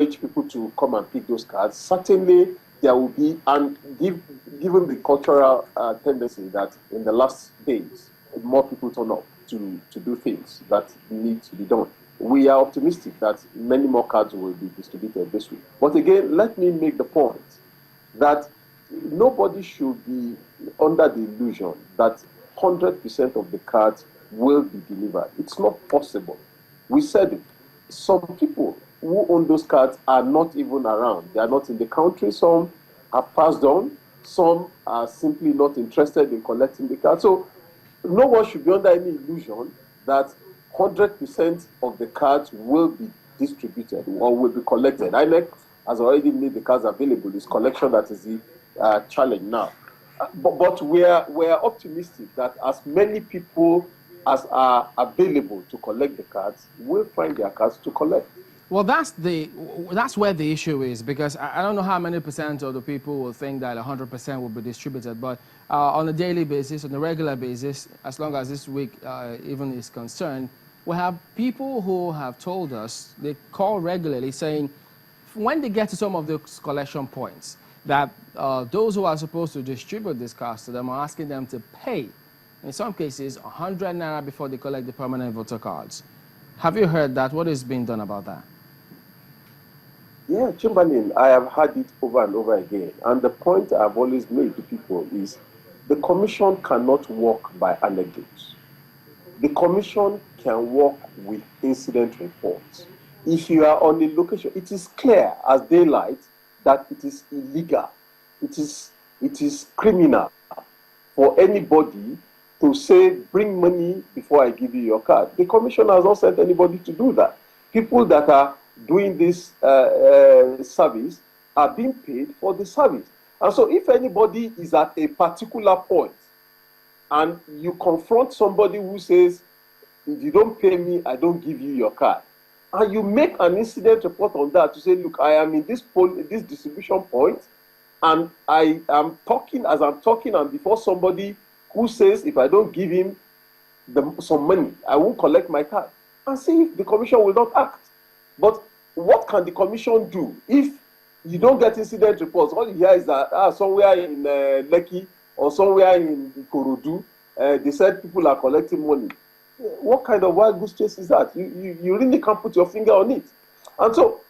people to come and pick those cards, certainly there will be, and given the cultural tendency that in the last days, more people turn up to do things that need to be done. We are optimistic that many more cards will be distributed this week. But again, let me make the point that nobody should be under the illusion that 100% of the cards will be delivered. It's not possible. We said it. Some people who own those cards are not even around. They are not in the country. Some have passed on. Some are simply not interested in collecting the cards. So no one should be under any illusion that 100% of the cards will be distributed or will be collected. INEC has already made the cards available. It's collection that is the challenge now. But we're optimistic that as many people as are available to collect the cards will find their cards to collect. Well, that's where the issue is, because I don't know how many percent of the people will think that 100% will be distributed, but on a daily basis, on a regular basis, as long as this week even is concerned, we have people who have told us, they call regularly saying, when they get to some of those collection points, that those who are supposed to distribute these cards to them are asking them to pay, in some cases, 100 naira before they collect the permanent voter cards. Have you heard that? What is being done about that? Yeah, Chamberlain, I have heard it over and over again. And the point I've always made to people is the commission cannot work by anecdotes. The commission can work with incident reports. If you are on a location, it is clear as daylight that it is illegal. It is criminal for anybody to say, bring money before I give you your card. The commission has not sent anybody to do that. People that are doing this service are being paid for the service. And so if anybody is at a particular point and you confront somebody who says, if you don't pay me, I don't give you your card, and you make an incident report on that to say, look, I am in this distribution point, and I am talking as I'm talking, and before somebody who says, if I don't give him some money, I won't collect my card, and see if the commission will not act. But what can the commission do if you don't get incident reports? All you hear is that somewhere in Lekki or somewhere in Ikorodu, they said people are collecting money. What kind of wild goose chase is that? You really can't put your finger on it. And so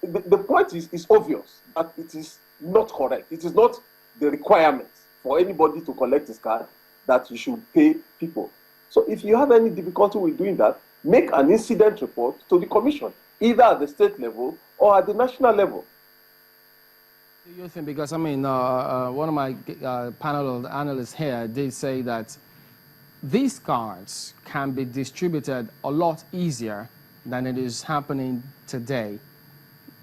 the point is obvious that it is not correct. It is not the requirement for anybody to collect his card that you should pay people. So if you have any difficulty with doing that, make an incident report to the commission, either at the state level or at the national level. Do you think, because I mean, one of my panel of analysts here did say that these cards can be distributed a lot easier than it is happening today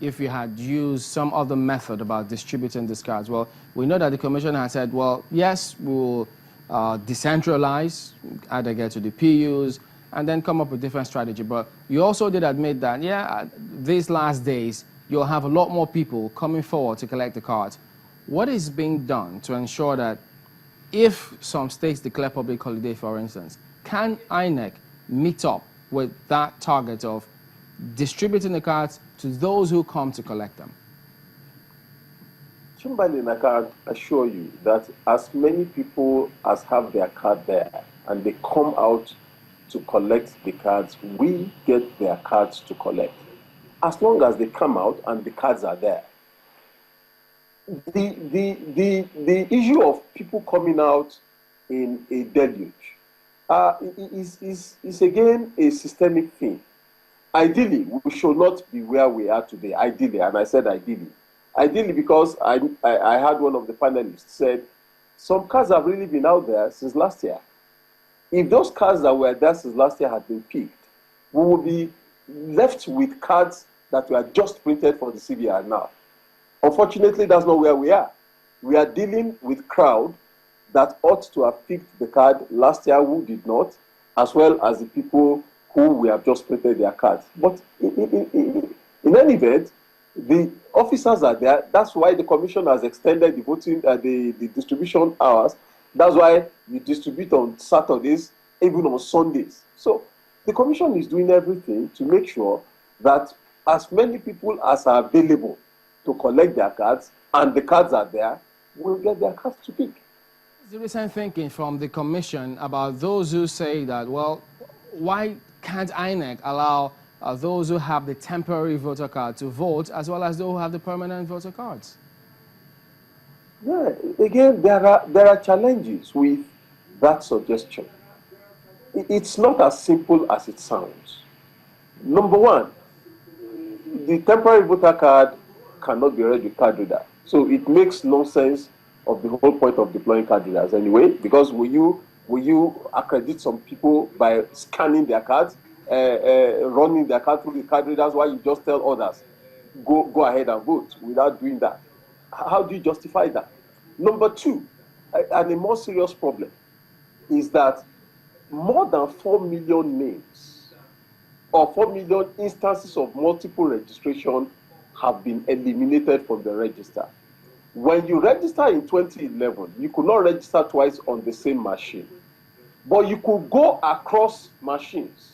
if you had used some other method about distributing these cards. Well, we know that the commission has said, well, yes, we'll decentralize, either get to the PUs, and then come up with different strategy. But you also did admit that, yeah, these last days, you'll have a lot more people coming forward to collect the cards. What is being done to ensure that if some states declare public holiday, for instance, can INEC meet up with that target of distributing the cards to those who come to collect them? Chamberlain, I can assure you that as many people as have their card there and they come out to collect the cards, we get their cards to collect. As long as they come out and the cards are there. The issue of people coming out in a deluge is again a systemic thing. Ideally, we should not be where we are today. Ideally, and I said ideally. Ideally, because I had one of the panelists said, some cards have really been out there since last year. If those cards that were there since last year had been picked, we would be left with cards that were just printed for the CBR now. Unfortunately, that's not where we are. We are dealing with crowd that ought to have picked the card last year who did not, as well as the people who we have just printed their cards. But in any event, the officers are there. That's why the commission has extended the voting, the distribution hours. That's why you distribute on Saturdays, even on Sundays. So the commission is doing everything to make sure that as many people as are available to collect their cards, and the cards are there, will get their cards to pick. The recent thinking from the commission about those who say that, well, why can't INEC allow those who have the temporary voter card to vote as well as those who have the permanent voter cards? Yeah, again, there are challenges with that suggestion. It's not as simple as it sounds. Number one, the temporary voter card cannot be read with card reader. So it makes no sense of the whole point of deploying card readers anyway, because will you accredit some people by scanning their cards, running their card through the card readers, while you just tell others, go ahead and vote without doing that? How do you justify that? Number two, and a more serious problem, is that more than 4 million names or 4 million instances of multiple registration have been eliminated from the register. When you register in 2011, you could not register twice on the same machine, but you could go across machines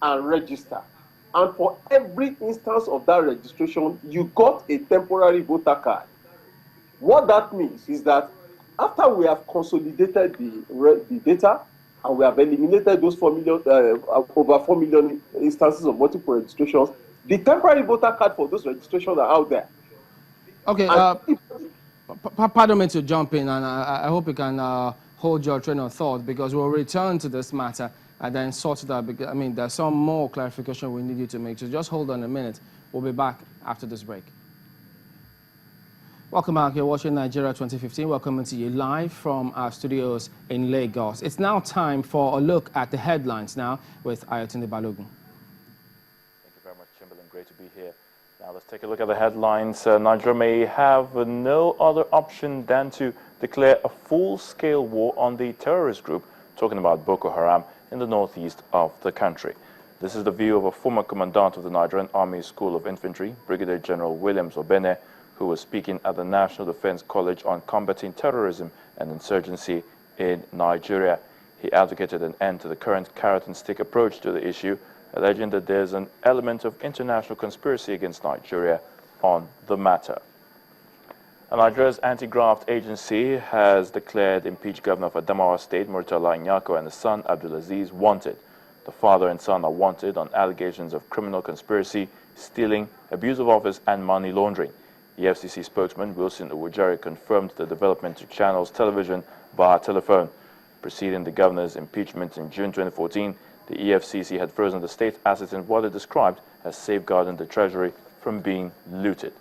and register. And for every instance of that registration, you got a temporary voter card. What that means is that after we have consolidated the data and we have eliminated those 4 million, over 4 million instances of multiple registrations, the temporary voter card for those registrations are out there. Okay, pardon me to jump in, and I hope you can hold your train of thought, because we'll return to this matter and then sort it out. Because, I mean, there's some more clarification we need you to make, so just hold on a minute. We'll be back after this break. Welcome back. You're watching Nigeria 2015. Welcome to you live from our studios in Lagos. It's now time for a look at the headlines now with Ayotunde Balogun. Thank you very much, Chamberlain. Great to be here. Now let's take a look at the headlines. Nigeria may have no other option than to declare a full-scale war on the terrorist group, talking about Boko Haram, in the northeast of the country. This is the view of a former commandant of the Nigerian Army School of Infantry, Brigadier General Williams Obene, who was speaking at the National Defense College on combating terrorism and insurgency in Nigeria. He advocated an end to the current carrot-and-stick approach to the issue, alleging that there's an element of international conspiracy against Nigeria on the matter. Nigeria's anti-graft agency has declared impeached governor of Adamawa State, Murtala Nyako, and his son, Abdulaziz, wanted. The father and son are wanted on allegations of criminal conspiracy, stealing, abuse of office, and money laundering. The FCC spokesman, Wilson Owojari, confirmed the development to Channels Television via telephone. Preceding the governor's impeachment in June 2014, the EFCC had frozen the state's assets in what it described as safeguarding the treasury from being looted.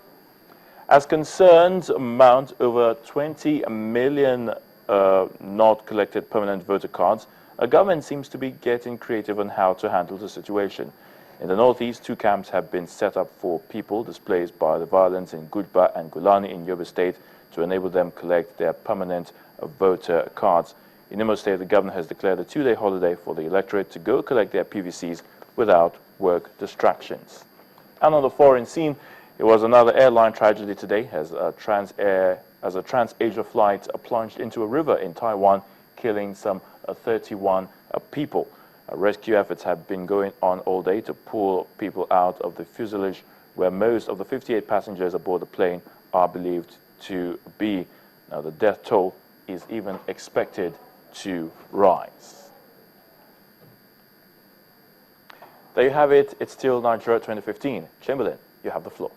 As concerns amount over 20 million not collected permanent voter cards, a government seems to be getting creative on how to handle the situation. In the northeast, 2 camps have been set up for people displaced by the violence in Gujba and Gulani in Yobe State to enable them collect their permanent voter cards. In Imo State, the governor has declared a 2-day holiday for the electorate to go collect their PVCs without work distractions. And on the foreign scene, it was another airline tragedy today as a TransAsia flight plunged into a river in Taiwan, killing some 31 people. Rescue efforts have been going on all day to pull people out of the fuselage, where most of the 58 passengers aboard the plane are believed to be. Now, the death toll is even expected to rise. There you have it. It's still Nigeria 2015. Chamberlain, you have the floor.